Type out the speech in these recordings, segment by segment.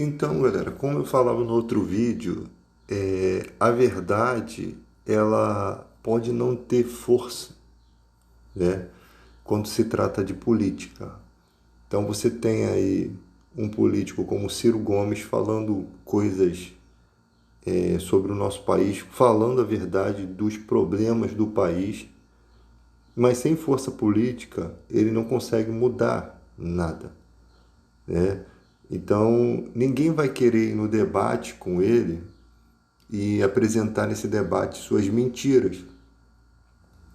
Então, galera, como eu falava no outro vídeo, a verdade ela pode não ter força, né? Quando se trata de política. Então você tem aí um político como Ciro Gomes falando coisas sobre o nosso país, falando a verdade dos problemas do país, mas sem força política ele não consegue mudar nada, né? Então ninguém vai querer ir no debate com ele e apresentar nesse debate suas mentiras.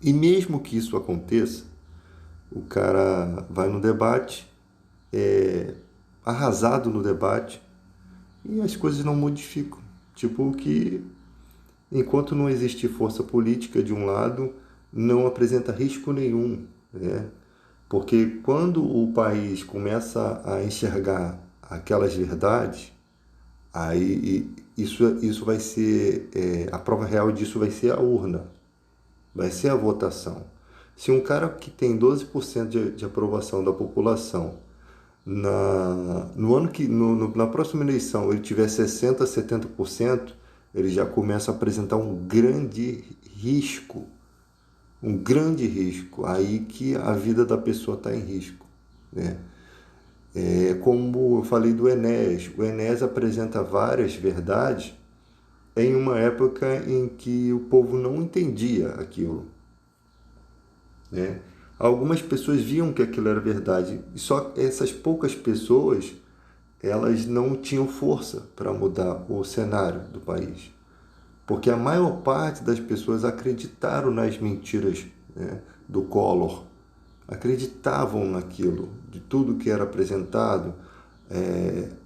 E mesmo que isso aconteça, o cara vai no debate, é arrasado no debate e as coisas não modificam. Tipo que enquanto não existir força política de um lado, não apresenta risco nenhum, né? Porque quando o país começa a enxergar aquelas verdades, aí isso vai ser, a prova real disso vai ser a urna, vai ser a votação. Se um cara que tem 12% de aprovação da população, no ano que, na próxima eleição, ele tiver 60%, 70%, ele já começa a apresentar um grande risco, aí que a vida da pessoa está em risco, né? Como eu falei do Enéas, o Enéas apresenta várias verdades em uma época em que o povo não entendia aquilo, né? Algumas pessoas viam que aquilo era verdade, e só essas poucas pessoas elas não tinham força para mudar o cenário do país, porque a maior parte das pessoas acreditaram nas mentiras, né, do Collor, acreditavam naquilo, de tudo que era apresentado,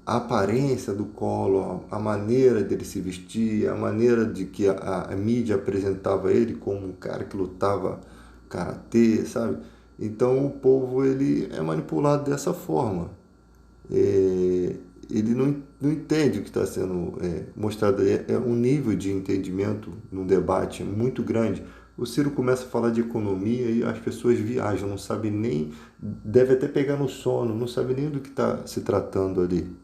a aparência do Collor, a maneira dele se vestir, a maneira de que a mídia apresentava ele como um cara que lutava karatê, sabe? Então o povo ele é manipulado dessa forma. É, ele não entende o que está sendo mostrado. É um nível de entendimento no debate muito grande. O Ciro começa a falar de economia e as pessoas viajam, não sabem nem, deve até pegar no sono, não sabe nem do que está se tratando ali.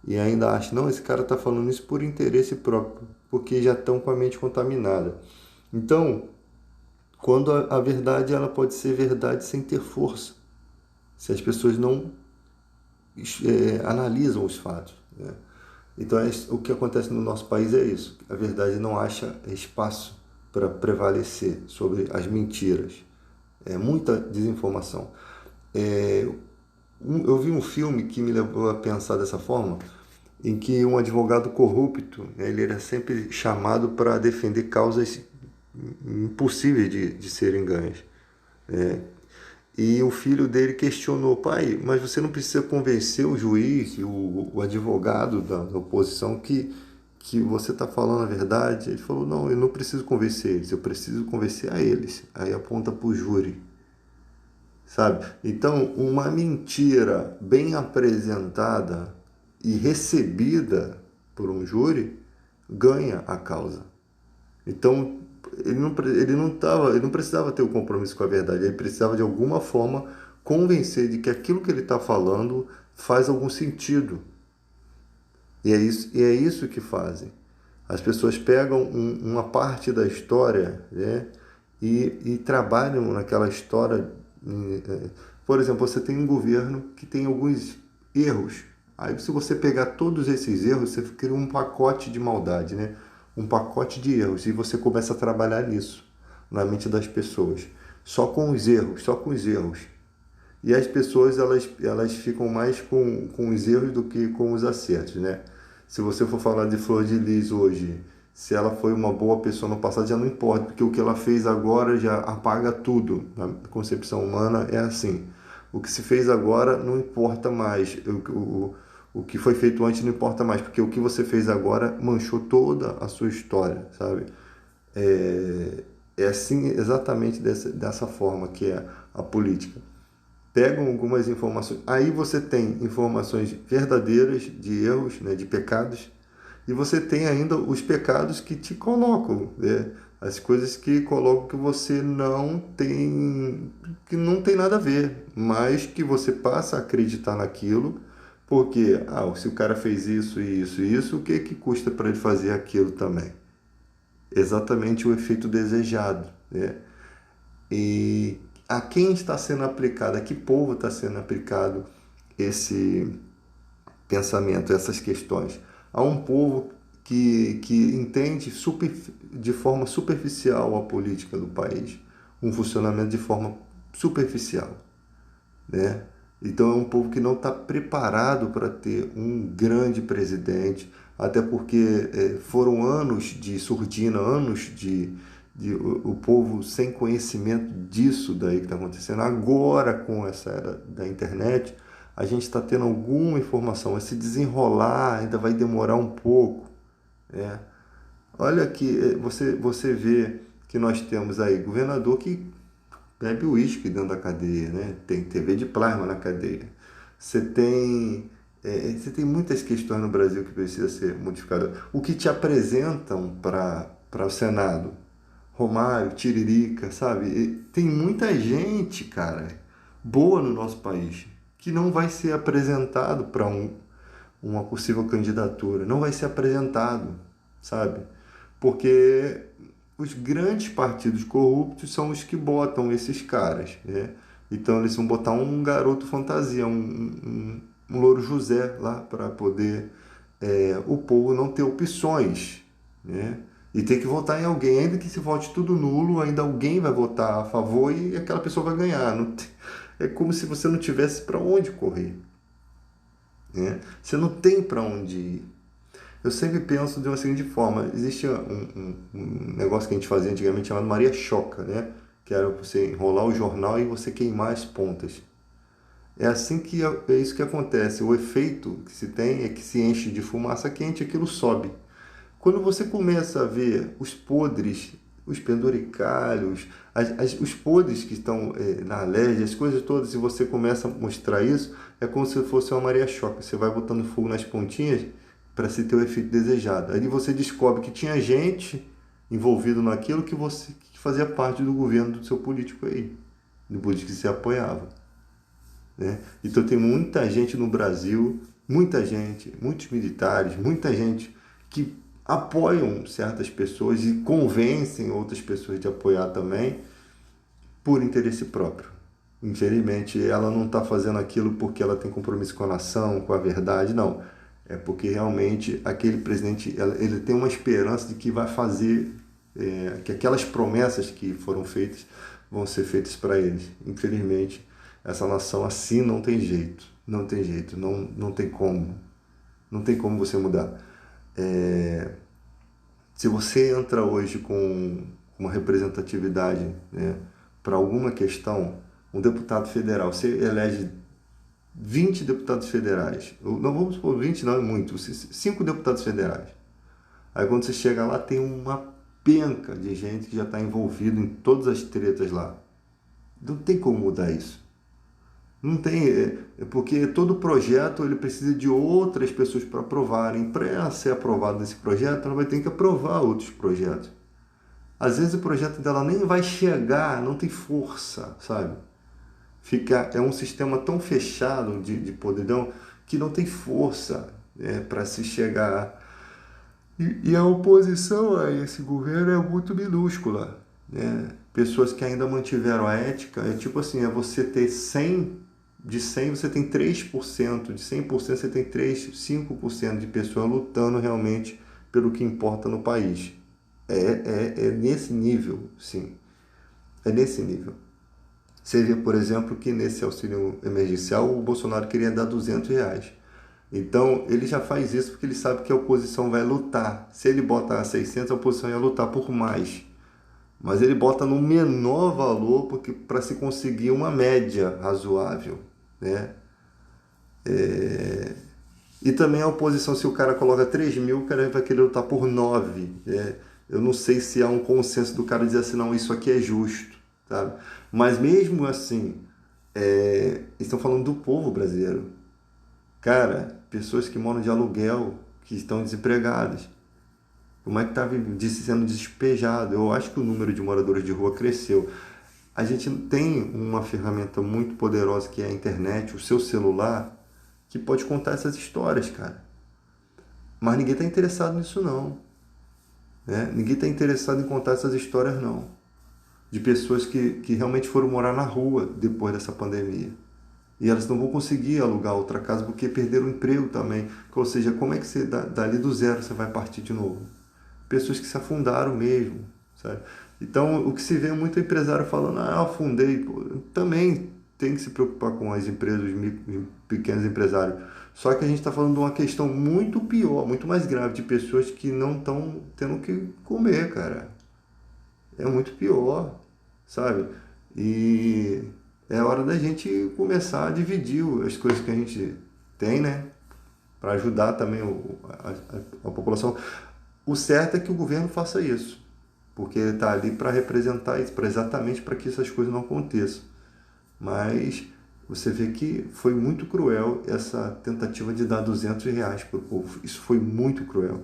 E ainda acha, não, esse cara está falando isso por interesse próprio, porque já estão com a mente contaminada. Então, quando a verdade ela pode ser verdade sem ter força, se as pessoas não analisam os fatos, né? Então, o que acontece no nosso país é isso. A verdade não acha espaço para prevalecer sobre as mentiras. É muita desinformação. É, eu vi um filme que me levou a pensar dessa forma, em que um advogado corrupto, ele era sempre chamado para defender causas impossíveis de serem ganhas. E o filho dele questionou, pai, mas você não precisa convencer o juiz e o advogado da oposição que você está falando a verdade? Ele falou, não, eu não preciso convencer eles, eu preciso convencer a eles. Aí aponta para o júri, sabe? Então, uma mentira bem apresentada e recebida por um júri ganha a causa. Então, ele não precisava ter o compromisso com a verdade, ele precisava de alguma forma convencer de que aquilo que ele está falando faz algum sentido. E é isso que fazem. As pessoas pegam uma parte da história, né, e trabalham naquela história. Por exemplo, você tem um governo que tem alguns erros. Aí, se você pegar todos esses erros, você cria um pacote de maldade, né? Um pacote de erros. E você começa a trabalhar nisso, na mente das pessoas. Só com os erros, só com os erros. E as pessoas, elas ficam mais com os erros do que com os acertos, né? Se você for falar de Flor de Lis hoje, se ela foi uma boa pessoa no passado, já não importa, porque o que ela fez agora já apaga tudo. Na concepção humana é assim. O que se fez agora não importa mais. O que foi feito antes não importa mais, porque o que você fez agora manchou toda a sua história, sabe? É assim, exatamente dessa forma que é a política. Pegam algumas informações, aí você tem informações verdadeiras de erros, né, de pecados, e você tem ainda os pecados que te colocam, né, as coisas que colocam que você não tem, que não tem nada a ver, mas que você passa a acreditar naquilo, Porque, se o cara fez isso e isso e isso, o que que custa para ele fazer aquilo também? Exatamente o efeito desejado, né? E a quem está sendo aplicado, a que povo está sendo aplicado esse pensamento, essas questões? A um povo que entende de forma superficial a política do país, um funcionamento de forma superficial, né? Então é um povo que não está preparado para ter um grande presidente, até porque foram anos de surdina, anos de o povo sem conhecimento disso daí que está acontecendo. Agora, com essa era da internet, a gente está tendo alguma informação. Esse desenrolar ainda vai demorar um pouco, né? Olha que você vê que nós temos aí governador que bebe uísque dentro da cadeia, né? Tem TV de plasma na cadeia. Você tem, você tem muitas questões no Brasil que precisam ser modificadas. O que te apresentam para o Senado? Romário, Tiririca, sabe? E tem muita gente, cara, boa no nosso país, que não vai ser apresentado para uma possível candidatura. Não vai ser apresentado, sabe? Porque os grandes partidos corruptos são os que botam esses caras, né? Então eles vão botar um garoto fantasia, um louro José lá para poder o povo não ter opções, né? E tem que votar em alguém, ainda que se vote tudo nulo, ainda alguém vai votar a favor e aquela pessoa vai ganhar. É como se você não tivesse para onde correr, né? Você não tem para onde ir. Eu sempre penso de uma seguinte forma: existe um negócio que a gente fazia antigamente chamado Maria Choca, né? Que era você enrolar o jornal e você queimar as pontas. É assim que é isso que acontece. O efeito que se tem é que se enche de fumaça quente e aquilo sobe. Quando você começa a ver os podres, os penduricalhos, os podres que estão na alergia, as coisas todas, e você começa a mostrar isso, é como se fosse uma Maria Choca. Você vai botando fogo nas pontinhas para se ter o efeito desejado. Aí você descobre que tinha gente envolvido naquilo que fazia parte do governo do seu político aí, do político que você apoiava, né? Então tem muita gente no Brasil, muita gente, muitos militares, muita gente que apoiam certas pessoas e convencem outras pessoas de apoiar também por interesse próprio. Infelizmente, ela não está fazendo aquilo porque ela tem compromisso com a nação, com a verdade, não. É porque realmente aquele presidente ele tem uma esperança de que vai fazer, que aquelas promessas que foram feitas vão ser feitas para eles. Infelizmente, essa nação assim não tem jeito, não tem jeito, não tem como, não tem como você mudar. Se você entra hoje com uma representatividade, né, para alguma questão, um deputado federal, você elege 20 deputados federais, não vamos supor 20 não é muito, 5 deputados federais. Aí quando você chega lá tem uma penca de gente que já está envolvido em todas as tretas lá. Não tem como mudar isso. Não tem, porque todo projeto ele precisa de outras pessoas para aprovarem. Para ser aprovado esse projeto, ela vai ter que aprovar outros projetos. Às vezes o projeto dela nem vai chegar, não tem força, sabe? É um sistema tão fechado de podridão que não tem força para se chegar. E a oposição a esse governo é muito minúscula, né? Pessoas que ainda mantiveram a ética, é tipo assim, é você ter 100, de 100 você tem 3%, de 100% você tem 5% de pessoas lutando realmente pelo que importa no país. É nesse nível, sim. É nesse nível. Você vê, por exemplo, que nesse auxílio emergencial o Bolsonaro queria dar R$ 200. Então, ele já faz isso porque ele sabe que a oposição vai lutar. Se ele bota a 600, a oposição ia lutar por mais. Mas ele bota no menor valor porque para se conseguir uma média razoável, né? E também a oposição, se o cara coloca 3 mil, o cara vai querer lutar por 9. Eu não sei se há um consenso do cara dizer assim, não, isso aqui é justo, sabe? Mas mesmo assim, estão falando do povo brasileiro. Cara, pessoas que moram de aluguel, que estão desempregadas. Como é que está sendo despejado? Eu acho que o número de moradores de rua cresceu. A gente tem uma ferramenta muito poderosa que é a internet, o seu celular. que pode contar essas histórias, cara. Mas ninguém está interessado nisso, não. Né? Ninguém está interessado em contar essas histórias, não. De pessoas que realmente foram morar na rua depois dessa pandemia. E elas não vão conseguir alugar outra casa porque perderam o emprego também. Ou seja, como é que você, dali do zero, você vai partir de novo? Pessoas que se afundaram mesmo, sabe? Então, o que se vê muito empresário falando, afundei. Pô, também tem que se preocupar com as empresas, os pequenos empresários. Só que a gente está falando de uma questão muito pior, muito mais grave, de pessoas que não estão tendo o que comer, cara. É muito pior, sabe? E é hora da gente começar a dividir as coisas que a gente tem, né? Para ajudar também a população. O certo é que o governo faça isso, porque ele está ali para representar isso, exatamente para que essas coisas não aconteçam. Mas você vê que foi muito cruel essa tentativa de dar R$ 200 para o povo. Isso foi muito cruel.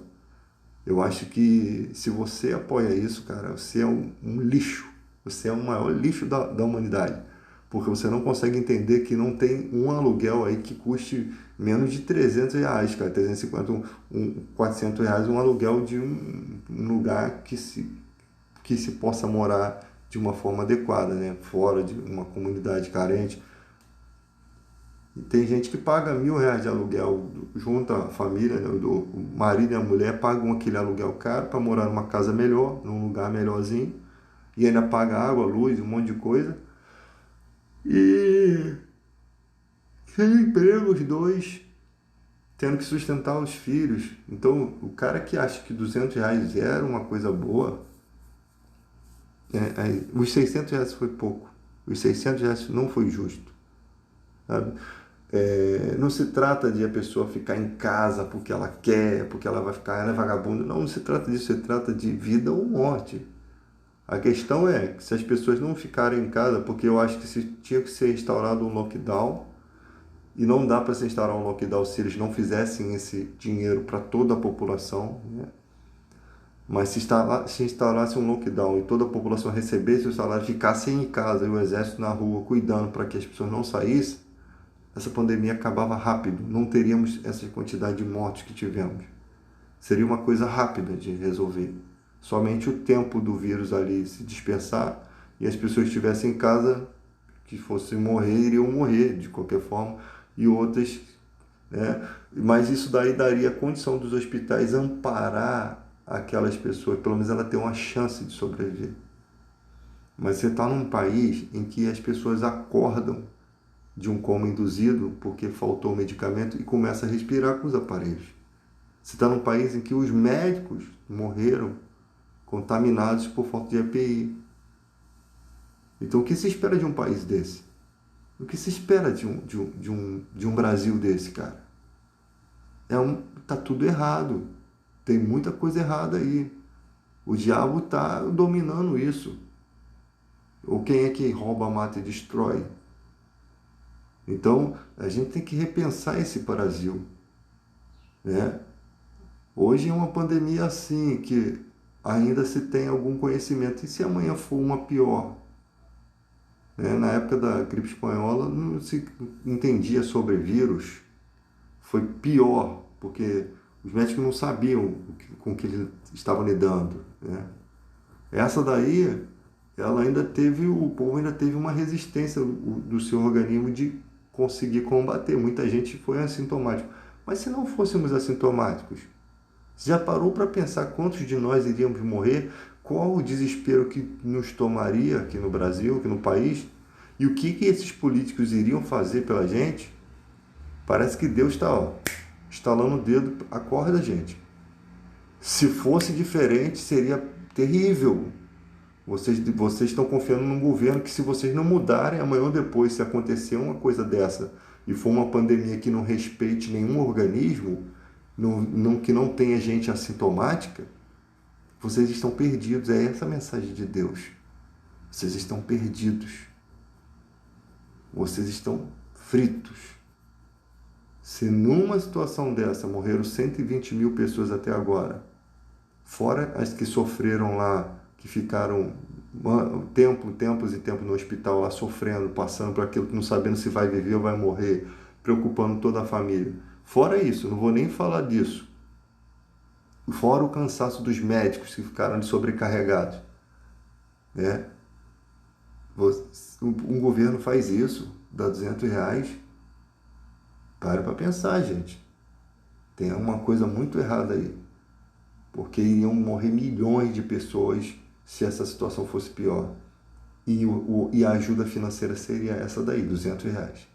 Eu acho que se você apoia isso, cara, você é um lixo. Você é o maior lixo da humanidade. Porque você não consegue entender que não tem um aluguel aí que custe menos de R$ 300, cara. 350, R$ 400, um aluguel de um lugar que se possa morar de uma forma adequada, né? Fora de uma comunidade carente. E tem gente que paga R$ 1.000 de aluguel, junta a família, né? O marido e a mulher pagam aquele aluguel caro para morar numa casa melhor, num lugar melhorzinho, e ainda paga água, luz, um monte de coisa. E sem emprego, os dois, tendo que sustentar os filhos. Então, o cara que acha que R$ 200 era uma coisa boa, os R$ 600 foi pouco. Os R$ 600 não foi justo, sabe? Não se trata de a pessoa ficar em casa porque ela quer, porque ela vai ficar, ela é vagabunda. Não se trata disso, se trata de vida ou morte. A questão é que se as pessoas não ficarem em casa, porque eu acho que tinha que ser instaurado um lockdown, e não dá para se instaurar um lockdown se eles não fizessem esse dinheiro para toda a população, né? Mas se instaurasse um lockdown e toda a população recebesse o salário, ficasse em casa e o exército na rua cuidando para que as pessoas não saíssem, essa pandemia acabava rápido, não teríamos essa quantidade de mortes que tivemos. Seria uma coisa rápida de resolver. Somente o tempo do vírus ali se dispersar e as pessoas que estivessem em casa, que fossem morrer, iriam morrer de qualquer forma, e outras, né? Mas isso daí daria a condição dos hospitais amparar aquelas pessoas, pelo menos ela ter uma chance de sobreviver. Mas você está num país em que as pessoas acordam de um coma induzido porque faltou o medicamento e começa a respirar com os aparelhos. Você está num país em que os médicos morreram contaminados por falta de EPI. Então, o que se espera de um país desse? O que se espera de um Brasil desse, cara? Tá tudo errado. Tem muita coisa errada aí. O diabo está dominando isso. Ou quem é que rouba, mata e destrói? Então, a gente tem que repensar esse Brasil, né? Hoje é uma pandemia assim, que ainda se tem algum conhecimento. E se amanhã for uma pior? Né? Na época da gripe espanhola não se entendia sobre vírus. Foi pior, porque os médicos não sabiam com o que eles estavam lidando, né? Essa daí, o povo ainda teve uma resistência do seu organismo de conseguir combater. Muita gente foi assintomático. Mas se não fôssemos assintomáticos, você já parou para pensar quantos de nós iríamos morrer? Qual o desespero que nos tomaria aqui no Brasil, aqui no país? E o que esses políticos iriam fazer pela gente? Parece que Deus está estalando o dedo, acorda, gente. Se fosse diferente, seria terrível. Vocês estão confiando num governo que, se vocês não mudarem, amanhã ou depois, se acontecer uma coisa dessa e for uma pandemia que não respeite nenhum organismo, que não tenha gente assintomática, vocês estão perdidos. É essa a mensagem de Deus. Vocês estão perdidos. Vocês estão fritos. Se numa situação dessa morreram 120 mil pessoas até agora, fora as que sofreram lá, que ficaram tempos e tempos no hospital lá sofrendo, passando por aquilo, não sabendo se vai viver ou vai morrer, preocupando toda a família. Fora isso, não vou nem falar disso. Fora o cansaço dos médicos que ficaram sobrecarregados, né? Um governo faz isso, dá R$ 200, para pensar, gente. Tem uma coisa muito errada aí, porque iriam morrer milhões de pessoas se essa situação fosse pior. E a ajuda financeira seria essa daí, R$ 200.